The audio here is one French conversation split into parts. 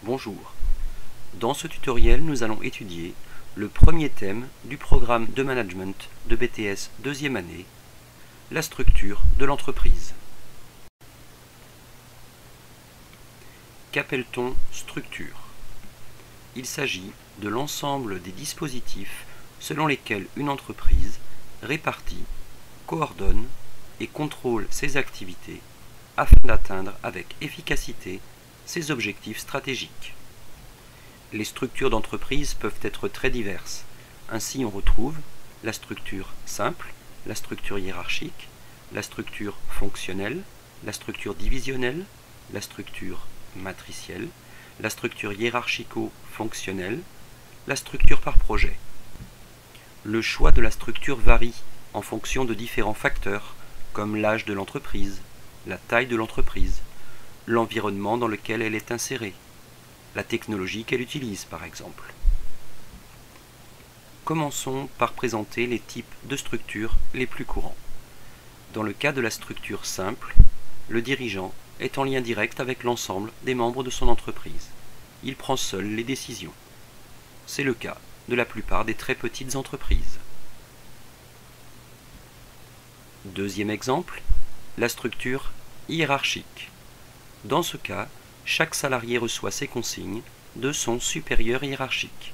Bonjour. Dans ce tutoriel, nous allons étudier le premier thème du programme de management de BTS deuxième année, la structure de l'entreprise. Qu'appelle-t-on structure? Il s'agit de l'ensemble des dispositifs selon lesquels une entreprise répartit, coordonne et contrôle ses activités afin d'atteindre avec efficacité ses objectifs stratégiques. Les structures d'entreprise peuvent être très diverses. Ainsi, on retrouve la structure simple, la structure hiérarchique, la structure fonctionnelle, la structure divisionnelle, la structure matricielle, la structure hiérarchico-fonctionnelle, la structure par projet. Le choix de la structure varie en fonction de différents facteurs, comme l'âge de l'entreprise, la taille de l'entreprise, l'environnement dans lequel elle est insérée, la technologie qu'elle utilise par exemple. Commençons par présenter les types de structures les plus courants. Dans le cas de la structure simple, le dirigeant est en lien direct avec l'ensemble des membres de son entreprise. Il prend seul les décisions. C'est le cas de la plupart des très petites entreprises. Deuxième exemple, la structure hiérarchique. Dans ce cas, chaque salarié reçoit ses consignes de son supérieur hiérarchique.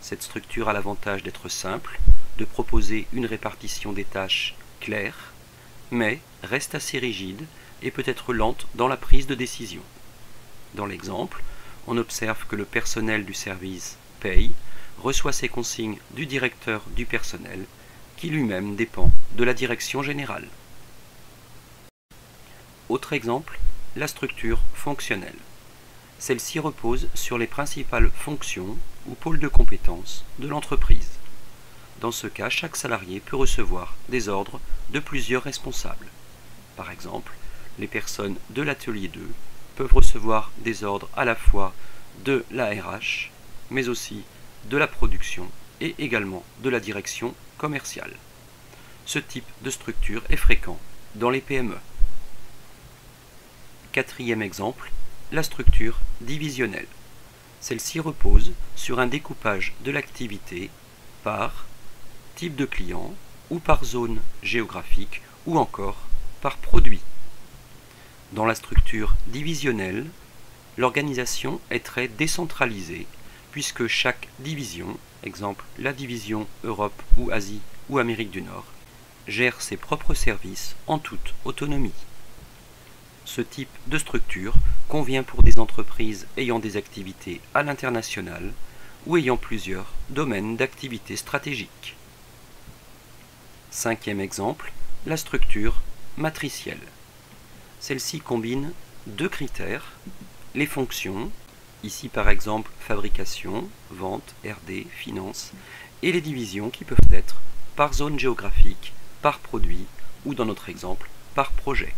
Cette structure a l'avantage d'être simple, de proposer une répartition des tâches claire, mais reste assez rigide et peut être lente dans la prise de décision. Dans l'exemple, on observe que le personnel du service paye reçoit ses consignes du directeur du personnel, qui lui-même dépend de la direction générale. Autre exemple, la structure fonctionnelle. Celle-ci repose sur les principales fonctions ou pôles de compétences de l'entreprise. Dans ce cas, chaque salarié peut recevoir des ordres de plusieurs responsables. Par exemple, les personnes de l'atelier 2 peuvent recevoir des ordres à la fois de la RH, mais aussi de la production et également de la direction commerciale. Ce type de structure est fréquent dans les PME. Quatrième exemple, la structure divisionnelle. Celle-ci repose sur un découpage de l'activité par type de client ou par zone géographique ou encore par produit. Dans la structure divisionnelle, l'organisation est très décentralisée puisque chaque division, exemple la division Europe ou Asie ou Amérique du Nord, gère ses propres services en toute autonomie. Ce type de structure convient pour des entreprises ayant des activités à l'international ou ayant plusieurs domaines d'activité stratégiques. Cinquième exemple, la structure matricielle. Celle-ci combine deux critères, les fonctions, ici par exemple fabrication, vente, R&D, finance, et les divisions qui peuvent être par zone géographique, par produit ou dans notre exemple par projet.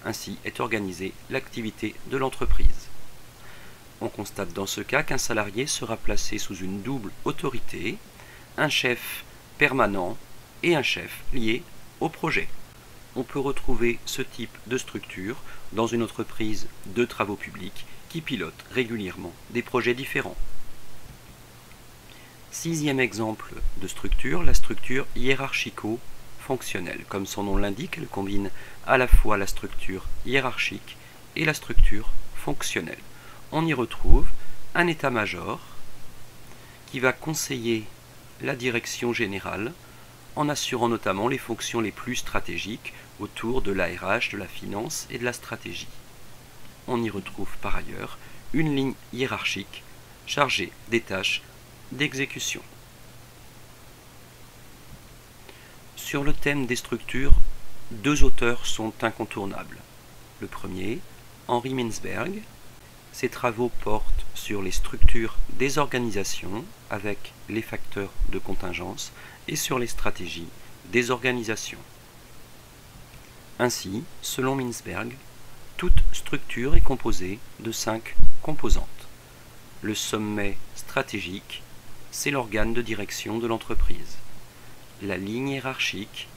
Ainsi est organisée l'activité de l'entreprise. On constate dans ce cas qu'un salarié sera placé sous une double autorité, un chef permanent et un chef lié au projet. On peut retrouver ce type de structure dans une entreprise de travaux publics qui pilote régulièrement des projets différents. Sixième exemple de structure, la structure hiérarchico-fonctionnelle. Comme son nom l'indique, elle combine à la fois la structure hiérarchique et la structure fonctionnelle. On y retrouve un état-major qui va conseiller la direction générale en assurant notamment les fonctions les plus stratégiques autour de l'ARH, de la finance et de la stratégie. On y retrouve par ailleurs une ligne hiérarchique chargée des tâches d'exécution. Sur le thème des structures, deux auteurs sont incontournables. Le premier, Henri Mintzberg. Ses travaux portent sur les structures des organisations avec les facteurs de contingence et sur les stratégies des organisations. Ainsi, selon Mintzberg, toute structure est composée de 5 composantes. Le sommet stratégique, c'est l'organe de direction de l'entreprise. La ligne hiérarchique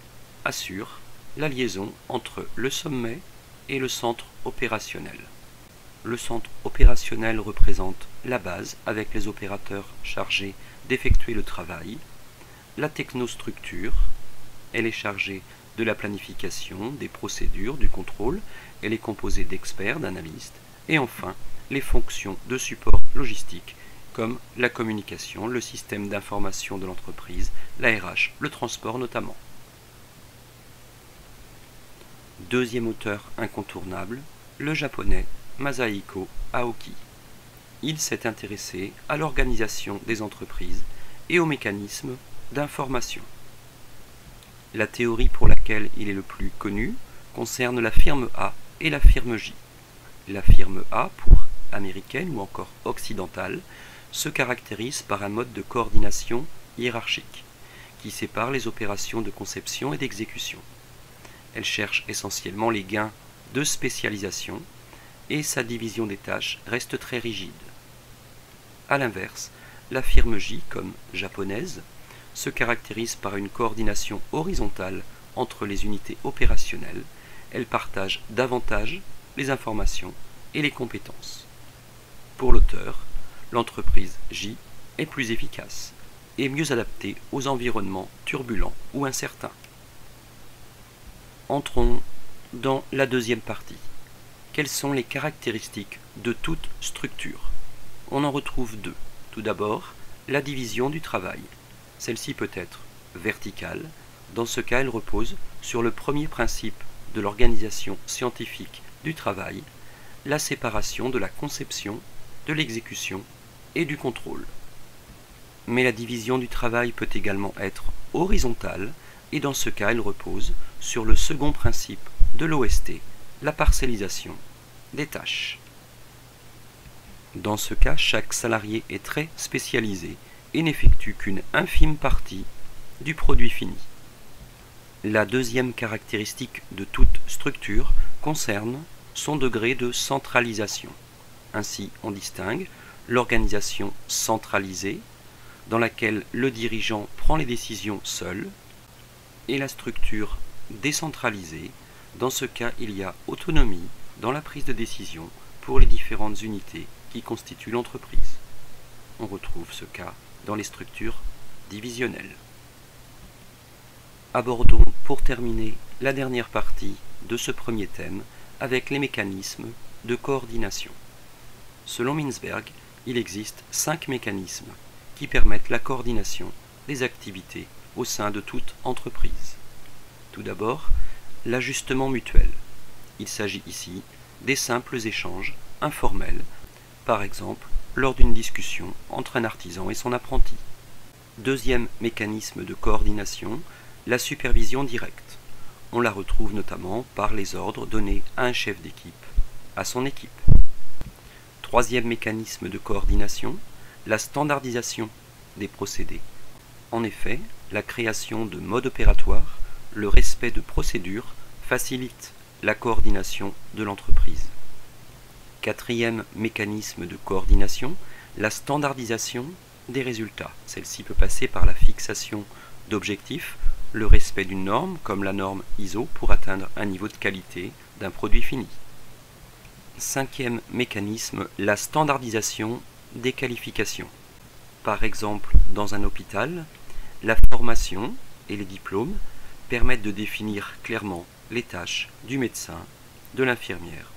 assure la liaison entre le sommet et le centre opérationnel. le centre opérationnel représente la base avec les opérateurs chargés d'effectuer le travail. La technostructure, elle est chargée de la planification, des procédures, du contrôle. Elle est composée d'experts, d'analystes. Et enfin, les fonctions de support logistique comme la communication, le système d'information de l'entreprise, la RH, le transport notamment. Deuxième auteur incontournable, le japonais Masahiko Aoki. Il s'est intéressé à l'organisation des entreprises et aux mécanismes d'information. La théorie pour laquelle il est le plus connu concerne la firme A et la firme J. La firme A, pour américaine ou encore occidentale, se caractérise par un mode de coordination hiérarchique qui sépare les opérations de conception et d'exécution. Elle cherche essentiellement les gains de spécialisation et sa division des tâches reste très rigide. A l'inverse, la firme J, comme japonaise, se caractérise par une coordination horizontale entre les unités opérationnelles. Elle partage davantage les informations et les compétences. Pour l'auteur, l'entreprise J est plus efficace et mieux adaptée aux environnements turbulents ou incertains. Entrons dans la deuxième partie. Quelles sont les caractéristiques de toute structure? On en retrouve deux. Tout d'abord, la division du travail. Celle-ci peut être verticale. Dans ce cas, elle repose sur le premier principe de l'organisation scientifique du travail, la séparation de la conception, de l'exécution et du contrôle. Mais la division du travail peut également être horizontale, et dans ce cas, elle repose sur le second principe de l'OST, la parcellisation des tâches. Dans ce cas, chaque salarié est très spécialisé et n'effectue qu'une infime partie du produit fini. La deuxième caractéristique de toute structure concerne son degré de centralisation. Ainsi, on distingue l'organisation centralisée, dans laquelle le dirigeant prend les décisions seul, et la structure décentralisée. Dans ce cas, il y a autonomie dans la prise de décision pour les différentes unités qui constituent l'entreprise. On retrouve ce cas dans les structures divisionnelles. Abordons pour terminer la dernière partie de ce premier thème avec les mécanismes de coordination. Selon Mintzberg, il existe 5 mécanismes qui permettent la coordination des activités au sein de toute entreprise. Tout d'abord, l'ajustement mutuel. Il s'agit ici des simples échanges informels, par exemple lors d'une discussion entre un artisan et son apprenti. Deuxième mécanisme de coordination, la supervision directe. On la retrouve notamment par les ordres donnés à un chef d'équipe, à son équipe. Troisième mécanisme de coordination, la standardisation des procédés. En effet, la création de modes opératoires, le respect de procédures facilite la coordination de l'entreprise. Quatrième mécanisme de coordination, la standardisation des résultats. Celle-ci peut passer par la fixation d'objectifs, le respect d'une norme, comme la norme ISO, pour atteindre un niveau de qualité d'un produit fini. Cinquième mécanisme, la standardisation des qualifications. Par exemple, dans un hôpital, la formation et les diplômes permettent de définir clairement les tâches du médecin, de l'infirmière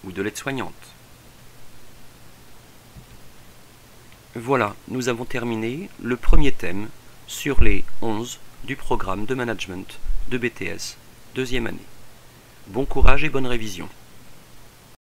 ou de l'aide-soignante. Voilà, nous avons terminé le premier thème sur les 11 du programme de management de BTS, deuxième année. Bon courage et bonne révision.